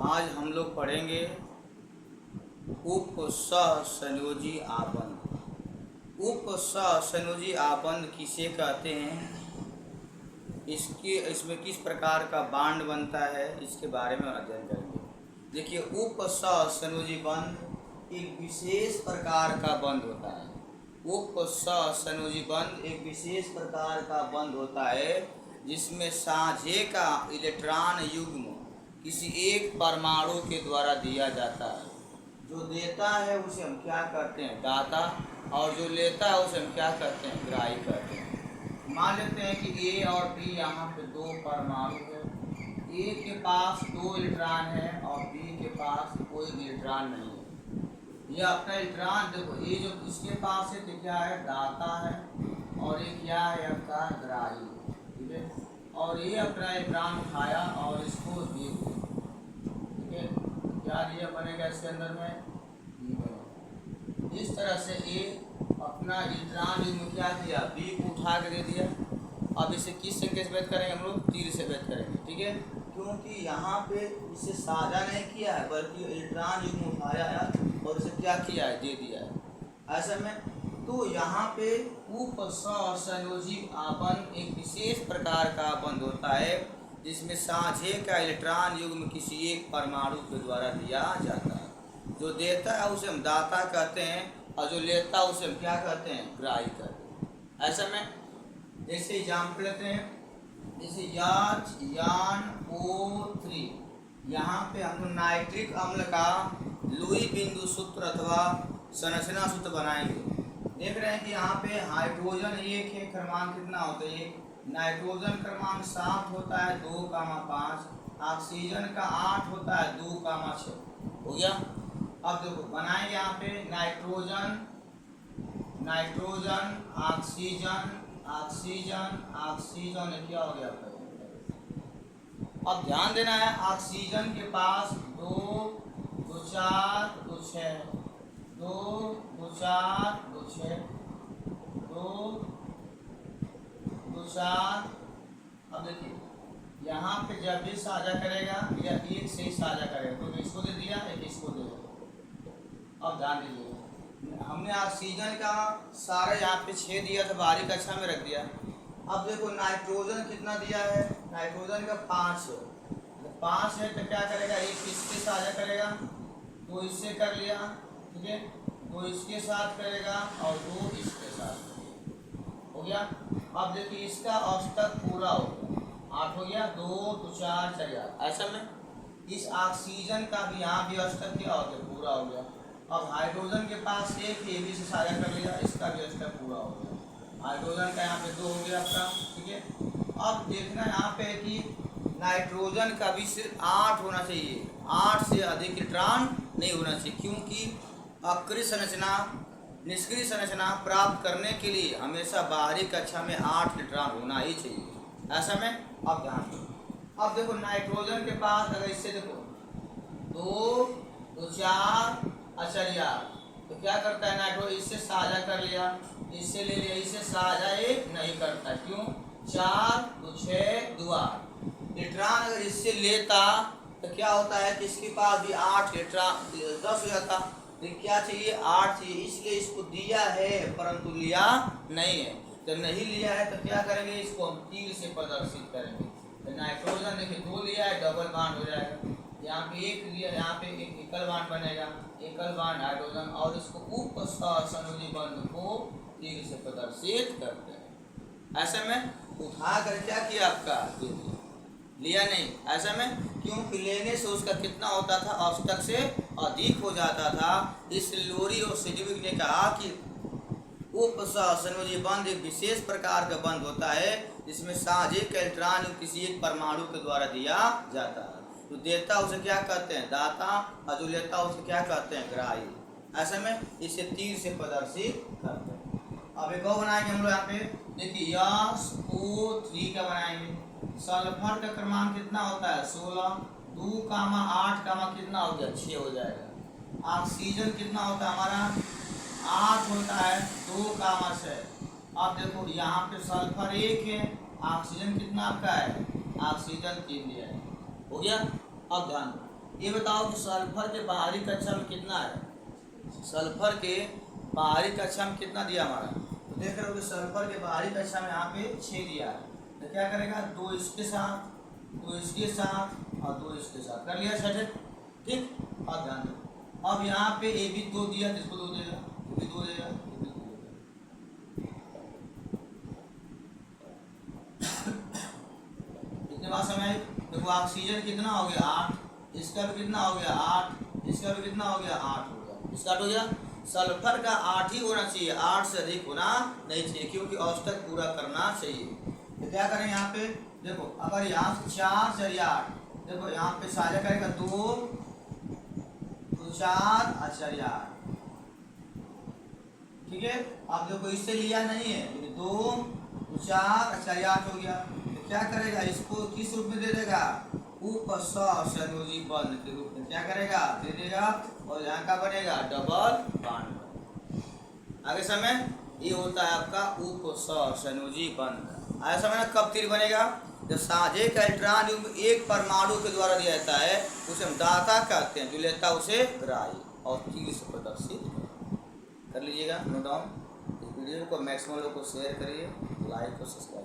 आज हम लोग पढ़ेंगे उपसहसंयोजी आबंध। उपसहसंयोजी आबंध किसे कहते हैं, इसमें किस प्रकार का बांड बनता है, इसके बारे में अध्ययन करेंगे। देखिए, उपसहसंयोजी बंध एक विशेष प्रकार का बंध होता है। उपसहसंयोजी बंध एक विशेष प्रकार का बंध होता है जिसमें साझे का इलेक्ट्रॉन युग्म किसी एक परमाणु के द्वारा दिया जाता है। जो देता है उसे हम क्या करते हैं, दाता, और जो लेता है उसे हम क्या करते हैं, ग्राही करते हैं। मान लेते हैं कि ए और बी यहाँ पे दो परमाणु है। ए के पास 2 इलेक्ट्रॉन है और बी के पास कोई इलेक्ट्रॉन नहीं है। यह अपना इलेक्ट्रॉन देखो, ये जो इसके पास है तो क्या है, दाता है, और ये क्या है, आपका ग्राही, ठीक है। और ये अपना इलेक्ट्रॉन उठाया और इसको दे दिया, ठीक है। क्या दिया बनेगा इसके अंदर में, इस तरह से ए अपना इलेक्ट्रॉन युग्म क्या किया, बी को उठा के दे दिया। अब इसे किस संख्या से व्यक्त करेंगे हम लोग, 3 से व्यक्त करेंगे, ठीक है। क्योंकि यहाँ पे इसे साझा नहीं किया है बल्कि इलेक्ट्रॉन युग्म उठाया है और इसे क्या किया है, दे दिया है। ऐसे में तो यहाँ पे उपसहसंयोजी आबंध एक विशेष प्रकार का बंध होता है जिसमें साझे का इलेक्ट्रॉन युग्म किसी एक परमाणु के द्वारा दिया जाता है। जो देता है उसे हम दाता कहते हैं और जो लेता है उसे हम क्या कहते हैं, ग्राही कहते हैं। ऐसे में जैसे एग्जाम्पल लेते हैं, जैसे यान O3, यहाँ पे हम नाइट्रिक अम्ल का लुई बिंदु सूत्र अथवा संरचना सूत्र बनाएंगे। देख रहे हैं कि यहाँ पे हाइड्रोजन 1 है, क्रमांक कितना होता है, नाइट्रोजन क्रमांक 7 होता है 2,5, ऑक्सीजन का 8 होता है 2,6, हो गया। अब देखो बनाएंगे यहाँ पे नाइट्रोजन ऑक्सीजन ऑक्सीजन क्या हो गया आपका। अब ध्यान देना है, ऑक्सीजन के पास 2, 2, 4, 2, 6, 2, 2, 4, 2, 6, 2, 2, 4। अब देखिए यहाँ पे जब भी साझा करेगा या एक से ही साझा करेगा, तो इसको दे दिया, एक इसको दे दिया। अब ध्यान दीजिए, हमने ऑक्सीजन का सारा यहाँ पे 6 दिया था, बाहरी कक्षा में रख दिया। अब देखो नाइट्रोजन कितना दिया है, नाइट्रोजन का 5 है। 5 है तो क्या करेगा, एक इसके साझा करेगा, 2 इससे कर लिया, ठीक है, 2 इसके साथ करेगा और 2 इसके साथ, हो गया। अब देखिए इसका औसतक पूरा हो गया, 8 हो गया, 2, 2, 4, 4। ऐसा में इस ऑक्सीजन का भी यहाँ भी औसतक क्या हो गया, पूरा हो गया। अब हाइड्रोजन के पास एक ए बी से साझा कर लिया, इसका भी औसतक पूरा हो गया। हाइड्रोजन का यहाँ पे 2 हो गया आपका, ठीक है। अब देखना यहाँ पे कि नाइट्रोजन का भी सिर्फ 8 होना चाहिए, 8 से अधिक इलेक्ट्रॉन नहीं होना चाहिए, क्योंकि अक्रिय संरचना निष्क्रिय संरचना प्राप्त करने के लिए हमेशा बाहरी कक्षा में 8 इलेक्ट्रॉन होना ही चाहिए। ऐसा में अब ध्यान दो, अब देखो नाइट्रोजन के पास अगर इससे देखो 2, 2, 4, अच्छा यार, तो क्या करता है नाइट्रोजन, इससे साझा कर लिया, इससे ले लिया, इससे साझा एक नहीं करता, क्यों, 4, 2, 6, 2, 8 इलेक्ट्रॉन अगर इससे लेता तो क्या होता है कि इसके पास भी 8 इलेक्ट्रॉन 10 हो जाता, लेकिन क्या चाहिए, 8 चाहिए, इसलिए इसको दिया है परंतु लिया नहीं है। जब नहीं लिया है तो क्या करेंगे, इसको हम तीर से प्रदर्शित करेंगे। तो नाइट्रोजन देखिए 2 लिया है, डबल बॉन्ड हो जाएगा, यहाँ पे 1 लिया, यहाँ पे एक एकल बॉन्ड बनेगा, एकल बॉन्ड हाइड्रोजन, और इसको उपसहसंयोजी बंध को तीर से प्रदर्शित करते हैं। ऐसे में उठा कर क्या किया, आपका दे दिया, लिया नहीं। ऐसे में क्योंकि लेने से उसका कितना होता था, औसतक से अधिक हो जाता था। इस लोरी और सिडविक ने कहा कि उपसहसंयोजी बंध एक विशेष प्रकार का बंध होता है जिसमें साझे का इलेक्ट्रॉन किसी एक परमाणु के द्वारा दिया जाता है। जो देता उसे क्या कहते हैं, दाता, और जो लेता उसे क्या कहते हैं, ग्राही। ऐसे में इसे तीर से प्रदर्शित करते हैं। अब एक और बनाएंगे हम लोग यहाँ पे, देखिए SO3 का बनाएंगे। सल्फर का क्रमांक कितना होता है, 16, 2,8 कितना हो गया, 6 हो जाएगा। ऑक्सीजन कितना होता है हमारा, 8 होता है, 2,6। अब देखो यहाँ पे सल्फर 1 है, ऑक्सीजन कितना आपका है, ऑक्सीजन 3 दिया है, हो गया। अब ध्यान ये बताओ कि सल्फर के बाहरी कक्षा में कितना है? सल्फर के बाहरी कक्षा में कितना दिया हमारा? तो देख रहे हो कि सल्फर के बाहरी कक्षा में यहाँ पे 6 दिया है। तो क्या करेगा, 2 इसके साथ, 2 इसके साथ और 2 इसके साथ कर लिया सेट। ठीक, अब ध्यान दो, अब यहाँ पे ए भी 2 दिया, जिसको 2 देगा, ये भी 2 देगा, ये भी 2 देगा। कितने बार समय आई? देखो ऑक्सीजन कितना हो गया 8, इसका भी कितना हो गया 8, इसका भी कितना हो गया 8 हो गया, इसका 8 हो गया। सल्फर का 8 ही होना चाहिए, 8 से अधिक होना नहीं चाहिए, क्योंकि औसतक पूरा करना चाहिए। तो क्या करें यहाँ पे, देखो अगर यहाँ से 4 से 8, देखो यहाँ पे साझा करेगा 2 4 और 8, ठीक है। अब देखो इससे लिया नहीं है, 2 4 और 8 हो गया। तो क्या करेगा, इसको किस रूप में दे देगा, उपसहसंयोजी बंध के रूप में क्या करेगा, दे देगा, और यहाँ का बनेगा डबल बॉन्ड। आगे समय ये होता है आपका उपसहसंयोजी बंध। आगे समय ना कब तीर बनेगा, जब साझे का इलेक्ट्रॉन युग्म एक परमाणु के द्वारा दिया जाता है, उसे हम दाता कहते हैं, जो लेता है उसे ग्राही, और तीर से प्रदर्शित कर लीजिएगा। Note down. इस वीडियो को मैक्सिमम लोग को शेयर करिए, लाइक और सब्सक्राइब।